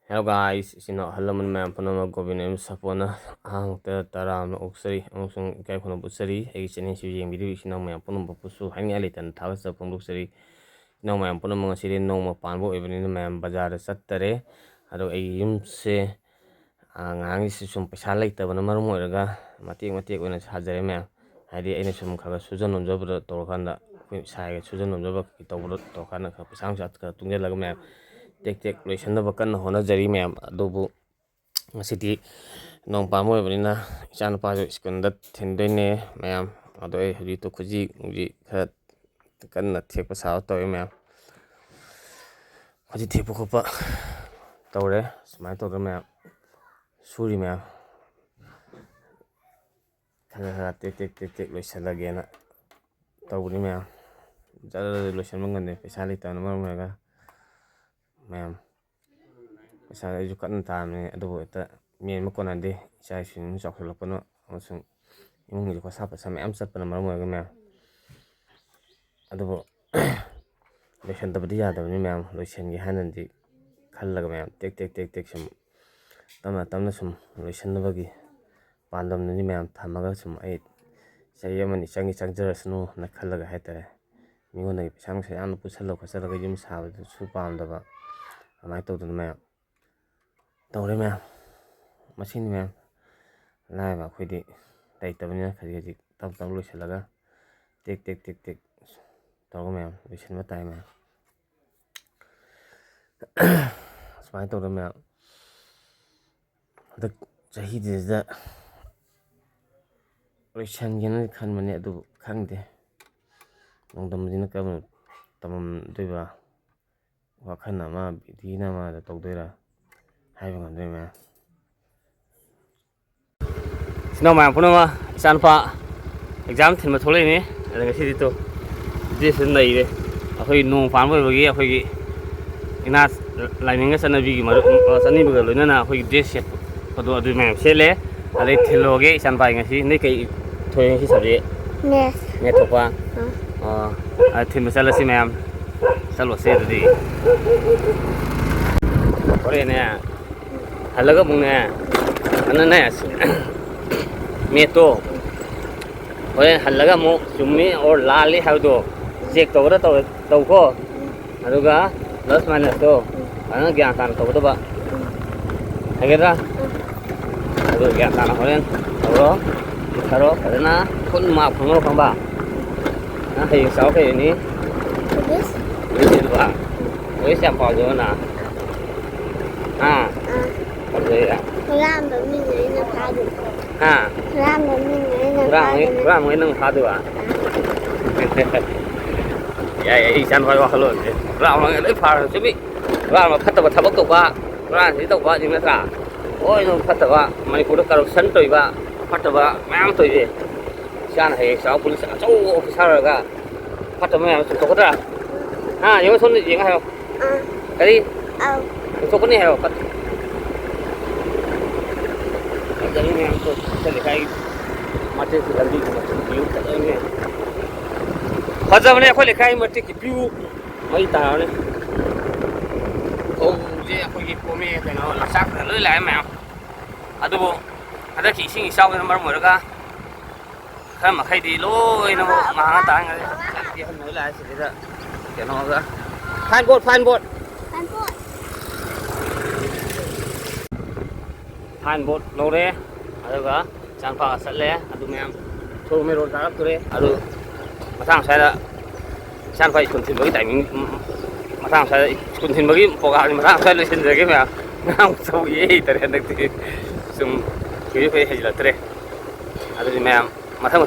Hello guys, sino halaman mayam panama Gobin M Sapona ang tara na oksari ang kay kono busari ay channel si yung video sino mayam panama pusu hangi alitan tawas sa pang busari sino mayam panama mga sili no mapanbo even in mayam bazar sattare ado ay yung se ang hangi si sum pasalay ta bana marum oraga mati ko na hajare mayam hadi ay na sum kaga sujan non jabra torkanda sai sujan non jabra kitawro torkanda ka pisang sat ka tungge laga mayam tek loisꯟꯅꯕ ꯀꯟꯅ ꯍꯣꯠꯅꯖꯔꯤ ꯃꯌꯥꯝ ꯑꯗꯨꯕꯨ ꯉꯁꯤꯗꯤ ꯅꯣꯡ ꯄꯥꯟꯕ ꯑꯣꯏꯕꯅꯤꯅ ꯏꯆꯥꯅꯨꯄꯥꯁꯨ ꯁ꯭ꯀꯨꯜꯗ ꯊꯤꯟꯗꯣꯏꯅꯦ ꯃꯌꯥꯝ ꯑꯗꯣ ꯑꯩ ꯍꯧꯖꯤꯛꯇꯣ ꯈꯨꯖꯤ ꯈꯔ ꯀꯟꯅ ꯊꯦꯛꯄ ꯁꯥꯕ ꯇꯧꯋꯤ ꯃꯌꯥꯝ ꯈꯨꯖꯤ ꯊꯦꯛꯄ ꯈꯣꯠꯄ ꯇꯧꯔꯦ ꯁꯨꯃꯥꯏꯅ ꯇꯧꯗꯅ ꯃꯌꯥꯝ ꯁꯨꯔꯤ ꯃꯌꯥꯝ ꯈꯔ ꯇꯦꯛ ꯂꯣꯏꯁꯤꯜꯂꯒꯦꯅ ꯇꯧꯕꯅꯤ ꯃꯌꯥꯝ ꯖꯔ ꯂꯣꯏꯁꯤꯟꯕ ꯉꯝꯗꯦ ꯄꯩꯁా ꯂꯩꯇꯕꯅ ꯃꯔꯝ ꯑꯣꯏꯔꯒ ꯃꯌꯥꯝ ꯄꯩꯁꯥ ꯑꯩꯁꯨ ꯀꯟꯅ ꯇꯥꯟꯕꯅꯤ ꯑꯗꯨꯕꯨ ꯍꯦꯛꯇ ꯃꯦꯟꯕ ꯀꯣꯟꯅꯗꯦ ꯏꯆꯥ ꯏꯁꯨꯁꯤꯡ ꯆꯥꯎꯈꯠꯂꯛꯄꯅ ꯑꯃꯁꯨꯡ ꯏꯃꯨꯡꯒꯤ ꯈꯣꯔꯁꯥ ꯄꯩꯁꯥ ꯃꯌꯥꯝ ꯆꯠꯄꯅ ꯃꯔꯝ ꯑꯣꯏꯔꯒ ꯃꯌꯥꯝ ꯑꯗꯨꯕꯨ ꯂꯣꯏꯁꯤꯟꯗꯕꯗꯤ ꯌꯥꯗꯕꯅꯤ ꯃꯌꯥꯝ ꯂꯣꯏꯁꯤꯟꯒꯦ ꯍꯥꯏꯅꯗꯤ ꯈꯜꯂꯒ ꯃꯌꯥꯝ ꯇꯦꯛ ꯁꯨꯝ ꯇꯞꯅ ꯁꯨꯝ ꯂꯣꯏꯁꯤꯟꯅꯕꯒꯤ ꯄꯥꯟꯗꯝꯗꯨꯅꯤ ꯃꯌꯥꯝ ꯊꯝꯃꯒ ꯁꯨꯝ ꯑꯩ ꯆꯍꯤ ꯑꯃꯅꯤ ꯆꯪꯖꯔꯁꯅꯨꯅ ꯈꯜꯂꯒ ꯍꯥꯏꯇꯥꯔꯦ ꯃꯤꯉꯣꯟꯗꯒꯤ ꯄꯩꯁꯥ ꯅꯨꯡꯁꯥ ꯌꯥꯝꯅ ꯄꯨꯁꯜꯂ ꯈꯣꯠꯆꯜꯂꯒ ꯌꯨꯝ ꯁꯥꯕꯗꯨꯁꯨ ꯄꯥꯝꯗꯕ ꯑꯗꯨꯃꯥꯏꯅ ꯇꯧꯗꯅ ꯃꯌꯥꯝ ꯇꯧꯔꯦ ꯃꯌꯥꯝ ꯃꯁꯤꯅꯤ ꯃꯌꯥꯝ ꯂꯥꯏꯔꯕ ꯑꯩꯈꯣꯏꯗꯤ ꯂꯩꯇꯕꯅꯤꯅ ꯈꯖꯤꯛ ꯇꯞ ꯂꯣꯏꯁꯤꯜꯂꯒ ꯇꯦꯛ ꯇꯧꯔꯒ ꯃꯌꯥꯝ ꯂꯣꯏꯁꯤꯟꯕ ꯇꯥꯏ ꯃꯌꯥꯝ ꯁꯨꯃꯥꯏꯅ ꯇꯧꯗꯅ ꯃꯌꯥꯝ ꯍꯟꯗꯛ ꯆꯍꯤꯁꯤꯗ ꯂꯣꯏꯁꯟꯒꯦꯅ ꯈꯟꯕꯅꯦ ꯑꯗꯨꯕꯨ ꯈꯪꯗꯦ ꯅꯣꯡꯗꯝꯁꯤꯅ ꯀꯔꯝꯅ ꯇꯝꯃꯝꯗꯣꯏꯕ ꯋꯥꯈꯜ ꯑꯃ ꯕꯤꯙꯤꯅ ꯑꯃꯗ ꯇꯧꯗꯣꯏꯔꯥ ꯍꯥꯏꯕ ꯉꯝꯗꯣꯏ ꯃꯌꯥꯝ ꯁꯤꯅ ꯃꯌꯥꯝ ꯄꯨꯝꯅꯃꯛ ꯏꯆꯥꯅꯨꯄꯥ ꯑꯦꯛꯖꯥꯝ ꯊꯤꯟꯕ ꯊꯣꯛꯂꯛꯏꯅꯤ ꯑꯗ ꯉꯁꯤꯗꯤ ꯇꯣ ꯗ꯭ꯔꯦꯁꯁꯨ ꯅꯩꯔꯦ ꯑꯩꯈꯣꯏ ꯅꯣꯡ ꯄꯥꯟꯕ ꯑꯣꯏꯕꯒꯤ ꯑꯩꯈꯣꯏꯒꯤ ꯏꯅꯥꯠ ꯂꯥꯏꯅꯤꯡꯒ ꯆꯠꯅꯕꯤꯒ ꯂꯣꯏꯅꯅ ꯑꯩꯈꯣꯏꯒꯤ ꯗ꯭ꯔꯦꯁ ꯁꯦꯠꯄꯗꯣ ꯑꯗꯨ ꯃꯌꯥꯝ ꯁꯦꯠꯂꯦ ꯑꯗꯩ ꯊꯤꯜꯂꯨꯔꯒꯦ ꯏꯆꯥꯅꯨꯄꯥ ꯉꯁꯤ ꯅꯣꯏ ꯀꯩ ꯊꯣꯛꯑꯦ ꯉꯁꯤ ꯁꯕꯖꯦꯛ ꯃꯦꯠ ꯊꯣꯛꯄ ꯊꯤꯟꯕ ꯆꯠꯂꯁꯤ ꯃꯌꯥꯝ ꯆꯠꯂꯨꯁꯦ ꯑꯗꯨꯗꯤ ꯍꯣꯔꯦꯟꯅꯦ ꯍꯜꯂꯒ ꯑꯃꯨꯛꯅꯦ ꯑꯗꯨꯅꯅꯦ ꯃꯦꯠꯇꯣ ꯍꯣꯔꯦꯟ ꯍꯜꯂꯒ ꯑꯃꯨꯛ ꯆꯨꯝꯃꯤ ꯑꯣꯔ ꯂꯥꯜꯂꯤ ꯍꯥꯏꯕꯗꯣ ꯆꯦꯛ ꯇꯧꯀꯣ ꯑꯗꯨꯒ ꯄ꯭ꯂꯁ ꯃꯥꯏꯅꯁꯇꯣ ꯐꯖꯅ ꯒ꯭ꯌꯥꯟ ꯇꯥꯅ ꯇꯧꯒꯗꯕ ꯍꯥꯏꯒꯗ꯭ꯔꯥ ꯑꯗꯨ ꯒ꯭ꯌꯥꯟ ꯇꯥꯅ ꯍꯣꯔꯦꯟ ꯇꯧꯔꯣ ꯏꯊꯔꯣ ꯐꯖꯅ ꯐꯨꯜ ꯃꯥꯔꯛ ꯐꯪꯅꯕ ꯈꯪꯕ ꯅꯪ ꯍꯌꯦꯡ ꯆꯥꯎ ꯀꯩꯅꯤ ꯄꯨꯂꯤꯁ ꯌꯥꯝ ꯄꯥꯝꯖꯕꯅ ꯄꯥꯝꯖꯩ ꯍꯨꯔꯥꯟꯕ ꯃꯤꯅ ꯑꯩꯅ ꯐꯥꯗꯣꯏꯕ ꯍꯨꯔꯥꯟꯕꯉꯩ ꯅꯪ ꯐꯥꯗꯣꯏꯕ ꯌꯥꯏ ꯏꯆꯥꯅꯨꯄꯥꯒꯤ ꯋꯥꯈꯜꯂꯣꯟꯁꯦ ꯍꯨꯔꯥꯟꯕꯉꯩ ꯂꯣꯏ ꯐꯥꯔꯒ ꯆꯨꯝꯃꯤ ꯍꯨꯔꯥꯟꯕ ꯐꯠꯇꯕ ꯊꯕꯛ ꯇꯧꯕ ꯍꯨꯔꯥꯟꯁꯤ ꯇꯧꯕ ꯑꯗꯨ ꯅꯠꯇ꯭ꯔꯥ ꯂꯣꯏꯅ ꯐꯠꯇꯕ ꯃꯅꯤꯄꯨꯔꯗ ꯀꯔꯞꯁꯟ ꯇꯧꯔꯤꯕ ꯐꯠꯇꯕ ꯃꯌꯥꯝ ꯇꯧꯔꯤꯁꯦ ꯏꯆꯥꯅ ꯍꯌꯦꯡ ꯆꯥꯎ ꯄꯨꯂꯤꯁ ꯑꯆꯧꯕ ꯑꯣꯐꯤꯁꯥꯔ ꯑꯣꯏꯔꯒ ꯐꯠꯇꯕ ꯃꯌꯥꯝ ꯆꯨꯝꯊꯣꯛꯀꯗ꯭ꯔꯥ ꯌꯦꯡꯉꯣ ꯁꯣꯝꯗ ꯌꯦꯡꯉ ꯍꯥꯏꯌꯣ ꯀꯔꯤ ꯆꯨꯝꯊꯣꯛꯀꯅꯤ ꯍꯥꯏꯌꯣ ꯐꯖꯅꯤ ꯃꯌꯥꯝ ꯂꯩꯀꯥꯏꯒꯤ ꯃꯇꯦꯛꯀꯤ ꯂꯝꯕꯤꯒꯨꯝꯕ ꯚ꯭ꯌꯨ ꯐꯖꯕꯅꯦ ꯑꯩꯈꯣꯏ ꯂꯩꯀꯥꯏꯒꯤ ꯃꯇꯦꯛꯀꯤ ꯚ꯭ꯌꯨ ꯃꯩ ꯇꯥꯔꯕꯅꯤ ꯐꯧꯁꯦ ꯑꯩꯈꯣꯏꯒꯤ ꯄꯣꯝꯃꯦ ꯀꯩꯅꯣ ꯂꯆꯥꯛꯇ ꯂꯣꯏ ꯂꯥꯛꯑꯦ ꯃꯌꯥꯝ ꯑꯗꯨꯕꯨ ꯍꯟꯗꯛꯀꯤ ꯏꯁꯤꯡ ꯏꯆꯥꯎꯗꯨꯅ ꯃꯔꯝ ꯑꯣꯏꯔꯒ ꯈꯔ ꯃꯈꯩꯗꯤ ꯂꯣꯏꯅꯃꯛ ꯃꯥꯡꯉ ꯇꯥꯔꯒꯗꯤ ꯑꯍꯟ ꯂꯣꯏ ꯂꯥꯛꯑꯦ ꯁꯤꯗ ꯀꯩꯅꯣꯒ ꯐꯥꯏꯟ ꯕꯣꯠ ꯂꯧꯔꯦ ꯑꯗꯨꯒ ꯏꯆꯥꯅꯨꯄꯥꯒ ꯆꯠꯂꯦ ꯑꯗꯨ ꯃꯌꯥꯝ ꯊꯣꯡ ꯃꯦꯔꯣꯜ ꯇꯥꯔꯛꯇꯣꯔꯦ ꯑꯗꯨ ꯃꯊꯪ ꯁ꯭ꯋꯥꯏꯗ ꯏꯆꯥꯅꯨꯄꯥ ꯁ꯭ꯀꯨꯜ ꯊꯤꯟꯕꯒꯤ ꯇꯥꯏꯃꯤꯡ ꯃꯊꯪ ꯁ꯭ꯋꯥꯏꯗ ꯁ꯭ꯀꯨꯜ ꯊꯤꯟꯕꯒꯤ ꯄ꯭ꯔꯣꯒ꯭ꯔꯥꯝꯁꯤ ꯃꯊꯪ ꯁ꯭ꯋꯥꯏꯗ ꯂꯣꯏꯁꯤꯟꯖꯔꯒꯦ ꯃꯌꯥꯝ ꯉꯥꯡ ꯆꯧꯒꯤ ꯍꯩꯇꯔꯦ ꯍꯟꯗꯛꯇꯤ ꯁꯨꯝ ꯀꯨꯏꯔꯦ ꯍꯩꯖꯤꯜꯂꯛꯇ꯭ꯔꯦ ꯑꯗꯨꯗꯤ ꯃꯌꯥꯝ ꯃꯊꯪ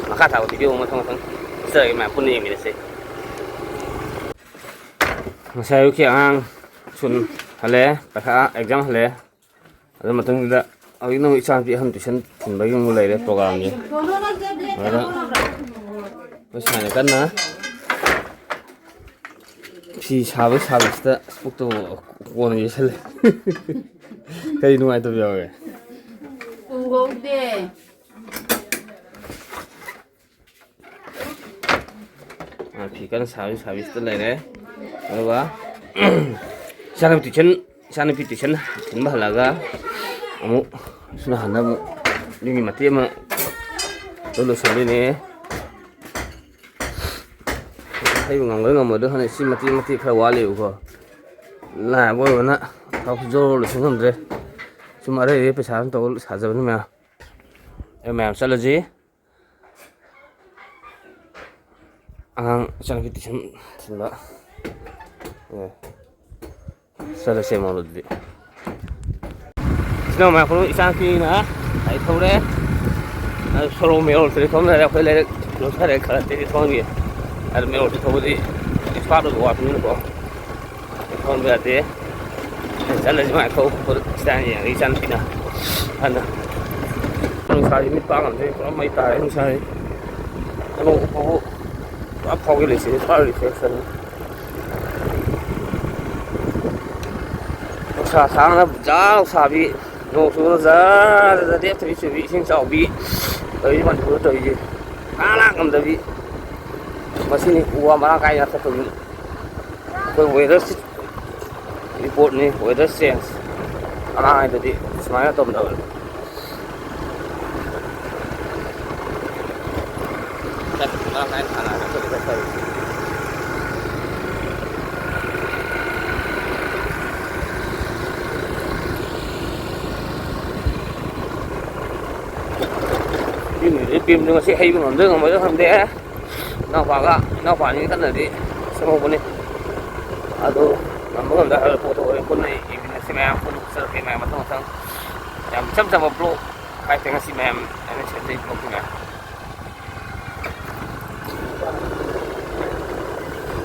ꯃꯈꯥ ꯊꯥꯕ ꯚꯤꯗꯤꯑꯣ ꯃꯊꯪ ꯆꯠꯆꯔꯒꯦ ꯃꯌꯥꯝ ꯄꯨꯟꯅ ꯌꯦꯡꯃꯤꯟꯅꯁꯤ ꯉꯁꯥꯏ ꯑꯌꯨꯛꯀꯤ ꯑꯉꯥꯡ ꯁ꯭ꯀꯨꯜ ꯍꯜꯂꯛꯑꯦ ꯄꯩꯈꯥ ꯑꯦꯛꯖꯥꯝ ꯍꯜꯂꯛꯑꯦ ꯑꯗꯨ ꯃꯇꯨꯡꯗ ꯍꯧꯖꯤꯛ ꯅꯪ ꯏꯆꯥꯅꯨꯄꯤ ꯑꯍꯟ ꯇꯨꯏꯁꯟ ꯊꯤꯟꯕꯒꯤ ꯑꯃꯨꯛ ꯂꯩꯔꯦ ꯄ꯭ꯔꯣꯒ꯭ꯔꯥꯝꯁꯦ ꯑꯗꯨꯅ ꯑꯩꯈꯣꯏ ꯁꯥꯏꯅ ꯀꯟꯅ ꯐꯤ ꯁꯥꯕꯁꯤꯗ ꯄꯨꯛꯇꯣ ꯀꯣꯟꯅ ꯌꯦꯁꯜꯂꯦ ꯀꯔꯤ ꯅꯨꯡꯉꯥꯏꯇꯕ ꯌꯥꯎꯋꯦ ꯎꯍꯧꯗꯦ ꯐꯤ ꯀꯟꯅ ꯁꯥꯕꯁꯤꯗ ꯂꯩꯔꯦ ꯑꯗꯨꯒ ichana pi tuition thinba halaga amu suna hana mu ningi mati ama lolo sandine hay ngamgal ngamado hana si mati khara wale ko la bo na thau jor lo singam dre sumare re pesa to sajabani ma e ma salaji ang ichana pi tuition thinba sala se mo lodi sino ma ko ichana pi na ai thore soro me ol tre thomna ra khole lo sare khara te thongi ar me ol thodi ispado go apni ko thon be ate sala jma ko stan ya ichana pi na ana nung sai mi pa ngam te ko mai ta nung sai ano ko ap khogi le se ta reflection sa sang na ja sa bi no su na za de te su bi sing sao bi tới bạn cứ tới gì lá cầm tới bị mà xin qua mà cái này thật sự tôi về rất report này về rất sense anh ai thì smile tôm đầu đây là cái thằng này nó sẽ phải phim nhưng mà sẽ hay bằng nước mà nó không thế nào phải những cái này đi xem không có này à tôi mà muốn làm ra là photo con này thì mình xem em con sợ cái mày mà không xong làm trăm một lô hai tiếng xem em sẽ thấy một cái này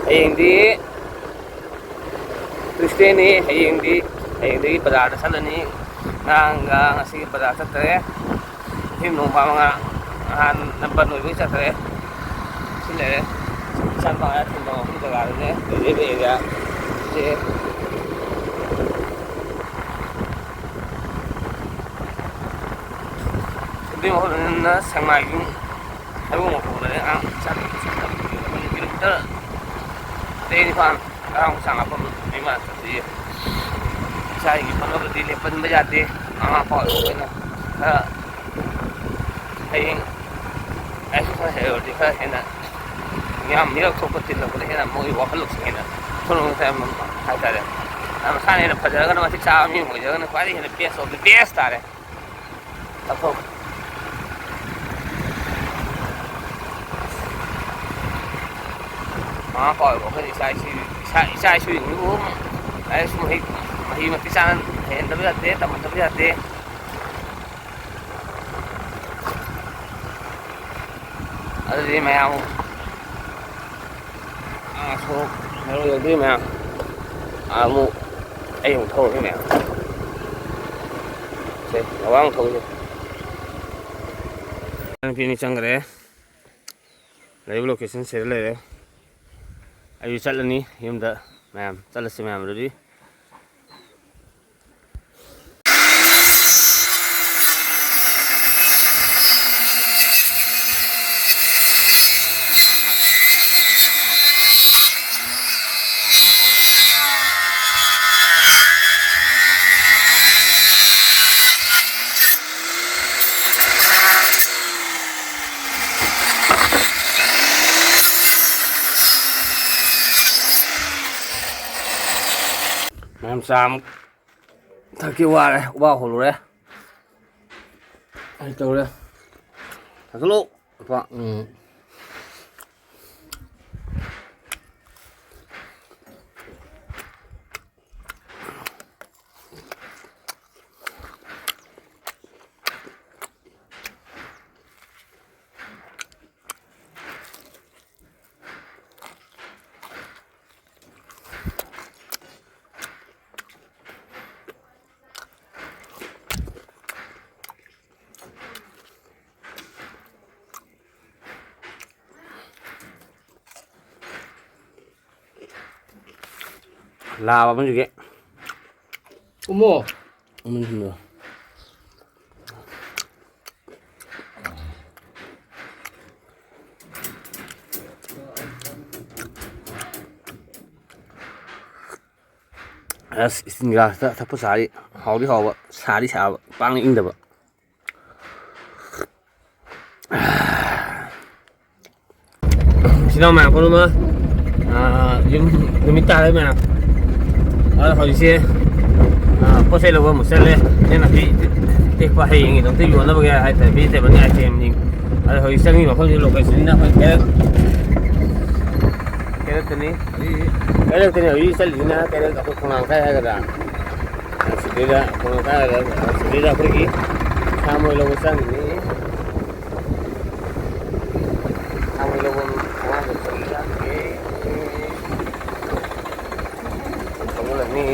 hiện đi Tuesday này hiện đi pada ada sana nih ngasih pada sate phim nung pa mga number nuôi với sate xin lỗi san pa thì nó không được làm nữa để về kìa thì đi một lần sang mai cũng thấy một phụ đấy ăn chắc mình km đây đi phan không sang apa nhưng mà thật sự saya ingin kalau dilipat menjadi apa itu kan hay saya hiểu thì phải là nhằm nhiều không có tiền là có thể là mỗi quá lúc sinh là không xem hay là mà sang này là phải giờ nó thích sao như mỗi giờ nó quá đi là best of the best đấy tập không coi có cái gì sai suy nghĩ của ấy xung hít mà khi mà cái sang hẹn nó biết thế tầm nó biết thế ở đây mèo số nó đi mèo mu ấy không thôi cái mèo thế nó ăn thôi anh pin chăng cái lấy location share lấy ayu chalani yumda ma'am chalasi ma'am ready em sam thật kêu qua đây bao hồ lô đây ai đâu đây thật lỗ vâng lava pun juga 어머, semua ꯑꯁ steel ꯒ꯭ꯂꯥꯁꯇ ꯊꯛꯄ ꯆꯥꯗꯤ ꯍꯥꯎꯗꯤ ꯍꯥꯎꯕ ꯁꯥꯗꯤ ꯁꯥꯕ ꯄꯥꯡꯅ ꯏꯪꯗꯕ ꯁꯤꯅ ꯃꯌꯥꯝ ꯄꯨꯝꯅꯃꯛ ꯌꯨꯝ ꯅꯨꯃꯤꯠ ꯇꯥꯔꯦ ꯃꯌꯥꯝ ꯑꯗꯣ ꯍꯧꯖꯤꯛꯁꯦ ꯄꯣꯠ ꯆꯩ ꯂꯧꯕ ꯑꯃꯨꯛ ꯆꯠꯂꯦ ꯅꯥꯄꯤ ꯇꯦꯛꯄ ꯍꯌꯦꯡꯒꯤ ꯑꯝꯇ ꯌꯣꯟꯅꯕꯒꯤ ꯍꯥꯏꯇꯥꯔꯦ ꯚꯤꯖꯤꯇꯦꯕꯜꯒꯤ ꯑꯥꯏꯇꯦꯝꯁꯤꯡ ꯑꯗꯣ ꯍꯧꯖꯤꯛ ꯆꯪꯉꯤ ꯃꯐꯝꯁꯤ ꯂꯣꯀꯦꯁꯟꯁꯤꯅ ꯑꯩꯈꯣꯏ ꯀꯩꯔꯛꯇꯅꯤ ꯍꯧꯖꯤꯛ ꯆꯠꯂꯤꯁꯤꯅ ꯀꯩꯔꯛ ꯑꯩꯈꯣꯏ ꯈꯣꯡꯅꯥꯡꯈꯥꯏ ꯍꯥꯏꯒꯗ꯭ꯔꯥ ꯁꯤꯗꯩꯗ ꯈꯣꯡꯅꯥꯡꯈꯥꯏ ꯍꯥꯏꯒꯗ꯭ꯔꯥ ꯁꯤꯗꯩꯗ ꯑꯩꯈꯣꯏꯒꯤ ꯁꯥ ꯃꯔꯣꯏ ꯂꯧꯕ ꯆꯪꯉꯤꯅꯤ ꯁꯥ ꯃꯔꯣꯏ ꯂꯧꯕ ꯑꯉꯥꯡꯁꯨ ꯆꯪꯉꯤ ꯊꯧꯒꯠꯂꯅꯤ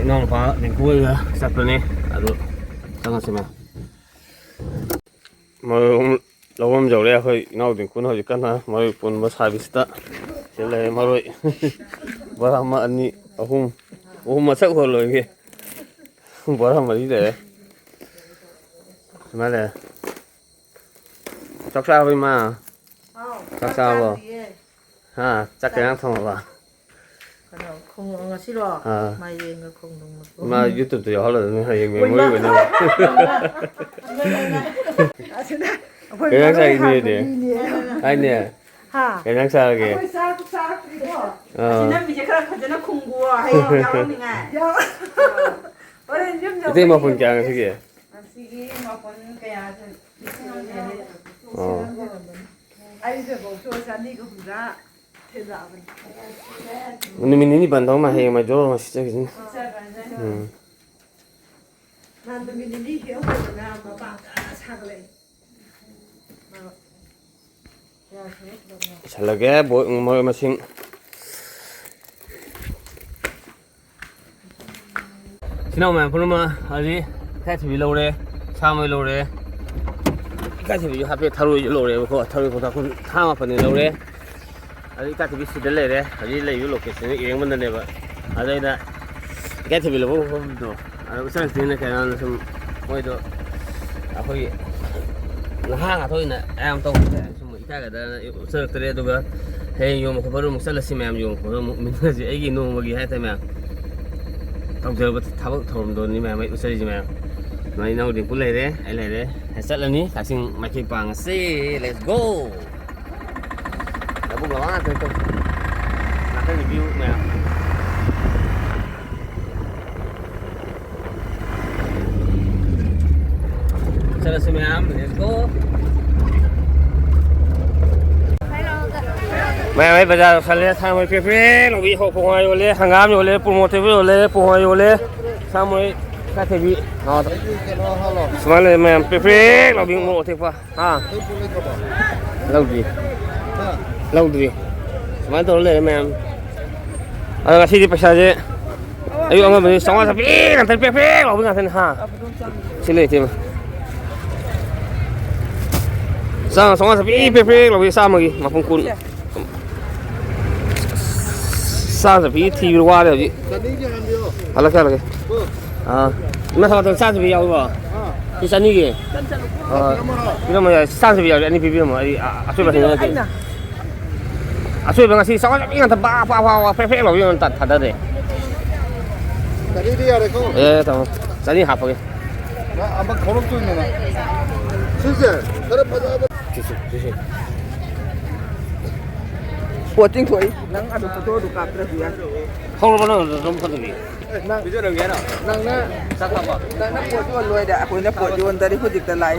이놈 링크가 잡더니 아주 장난치네. 뭐 로범 저래 거의 나오든 군 하지 까나 뭐 본뭐 서비스다. 실내 뭐 뭐라마 아니 어흠 마sak 걸로 이게 뭐라마 이래. 말해. 적사하고 마. 적사하고. 아, 작게 통화. không 싫어. mày về người không đúng mà YouTube thì họ là hay người mới về đâu cái đang sai gì nè ai nè cái đang sai kìa 지난 이제 그런 거잖아 공부 해요 야옹이가 이때 뭐 본 게 아니야 그게 시기 뭐본 거야 아이들 뭐 좋아하니 그 혼자 오늘 민니 반다고 해 막 저러 시작이지 난도 미니 히어로나 봐봐 사글래 잘 나게 뭐 마신 지나오면 부르면 어디 같이 빌려오래 사무에 오래 같이 빌려 하필 타로 오래 그거 타로 보다 그 타마 번에 오래 아니 같이 비슷해 레래 아니 레유 로케이션 이행만 내봐 아다이다 같이 빌려 보고 도 아 우선 되는 그냥 좀 뭐도 거기 하나 더 있네 엠 또 좀 이따가다 서럭들에 두가 해 요뭐 그거를 못 살았으면 요 그거 민나지 애기 노먹이 했다면 동절부터 타복 털음도니 매 우설이지만 많이 나오긴 불래래 알래래 했을라니 다시 마치 방세 렛츠 고 나보고 와 또 나한테 리뷰 매 살았으면 렛츠 고 mấy bây giờ sang lên sang mới phê phê nó bị hộ phồng hoa vô lên hàng ngám vô lên phồng một thế vô lên phồng hoa vô lên sang mới các thế bị nó sang lên mềm phê phê nó bị một thế qua à lâu gì sang tôi lên mềm cái gì phải sao chứ ấy ông mình sống ở phê làm phê phê nó bị làm thế ha xin lỗi thêm sang sống ở phê phê nó bị sao mà không cún sao bị thi qua rồi chị là cái à mà sao tôi sao bị giàu rồi cái sao như vậy cái mà sao bị giàu anh bị mà suy bại thế này suy bại cái sao cái thằng ba phê phê rồi nhưng thật đấy tao sao đi học vậy 아마 걸음도 있네. 실세. 그래 봐봐. 주시 của tinh thủy nắng ăn được tôi được cặp được gì không có nó không có gì nắng bây giờ đừng nghe nào. nắng nó sao không ạ nắng nó của chuồn lùi đã của nó của chuồn ta đi khu dịch ta lấy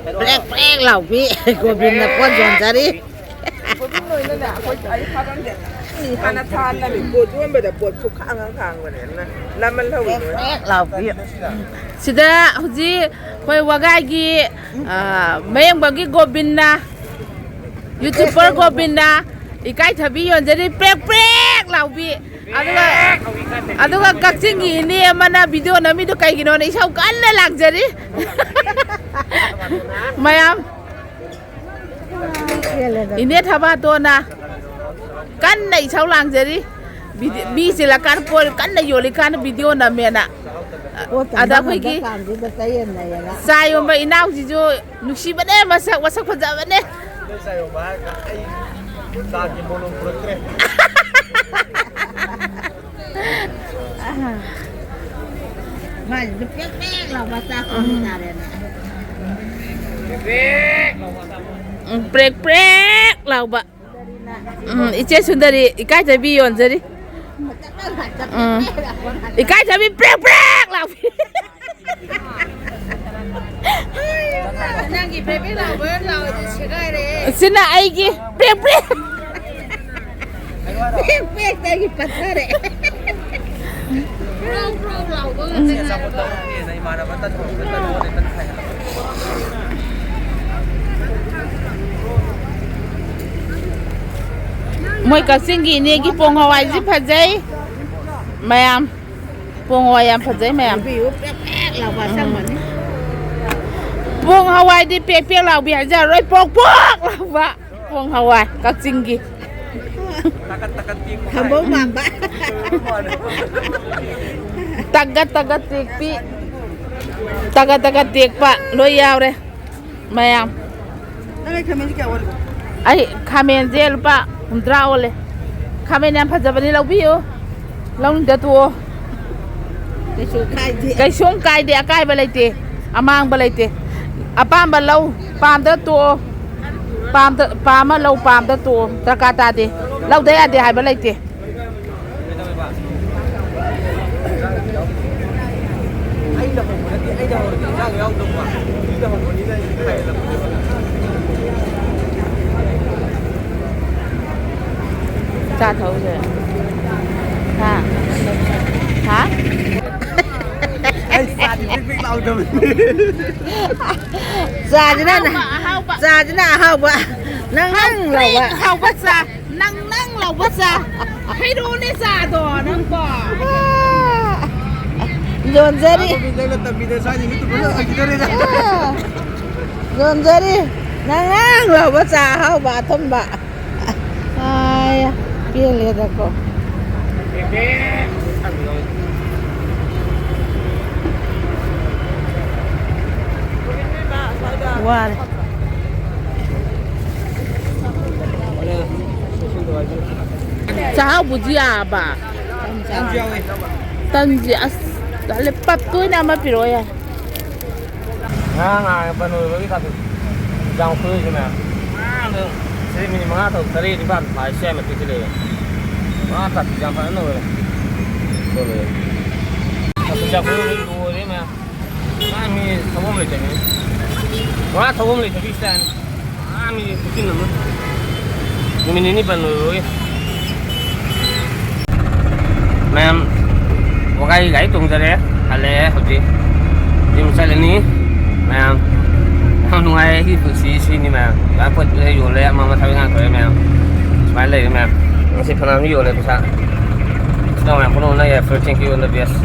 빽빽 lão bị của mình là con giòn ra đi của chúng lùi nó đã của ấy phát ăn đẹp ăn nó than là mình của chuồn bây giờ của chục khang vậy nè làm mình lâu rồi 빽빽 lão bị sida huji koi wagagi mayang bagi gobinda YouTuber gobinda ikai thabi yonjari 빽빽 lão bị aduga kaksingi ni mana video na mi do kai gino na isau kan na lagjari mayam ini thaba to na kan na isau lagjari มีสิละการปวดกันในอยู่เลยการวิดีโอนะเมียน่ะada aku iki saya mbak inau jijo nuksi bane masak kerja bane saya bahas ai lagi bolong progres Mas, depek lah bahasa komentarnya. Prek lah ba ice sundari ikai tabi yon jadi ikai tabi prek lah Nangi prek lah itu segar sina aigi prek prek lagi pasar lah Moi kasingi ni gi pong hawai ji phajai mayam pong hawai yam phajai mayam lah bahasa mana? pong hawai di pek lau bi haja roi pok lau ba pong hawai kasingi Kamu mamba. tagat tik pi tagat tik pa lo yaw re mayam ai kamen zel pa umdra ole kamen yam phajabani lau bi yo lau da to kai sung kai de akai ba laite amang ba laite apam ba lau pam da to pam ma lau pam da to takata de lau de ade hai ba laite cha thấu rồi hả ai sa thì biết lâu rồi Già chứ nào già chứ nào hậu bạ năng lẩu bạ hậu bắt ra năng lẩu bắt ra hay đu đi già rồi năng bỏ dồn ra đi dồn ra đi năng lẩu bạ già hậu bạ thâm bạ ai kia liệt ra cô Wah. Sao buji apa? Tanji as. Lepat tu nama piro ya. Nggak penuh lagi satu jam kulit cuma. Jadi minimal atau tadi di bawah Malaysia mesti sini. Mata jam penuh boleh. Boleh. Satu jam kulit dua ni mah. Kami semua boleh jadi. Wah, tahu boleh jadi kan. Kami bikin nama. Ini penuh. Mem, wakai gay tung jadi, hale hobi. Ini misalnya ni, mem, nungai hidup sini mem. Dapat jual mama tahu ngan kau mem. Sebalik mem. Masih pernah jual besar. Sedang mem penuh na ya, thank you on the best.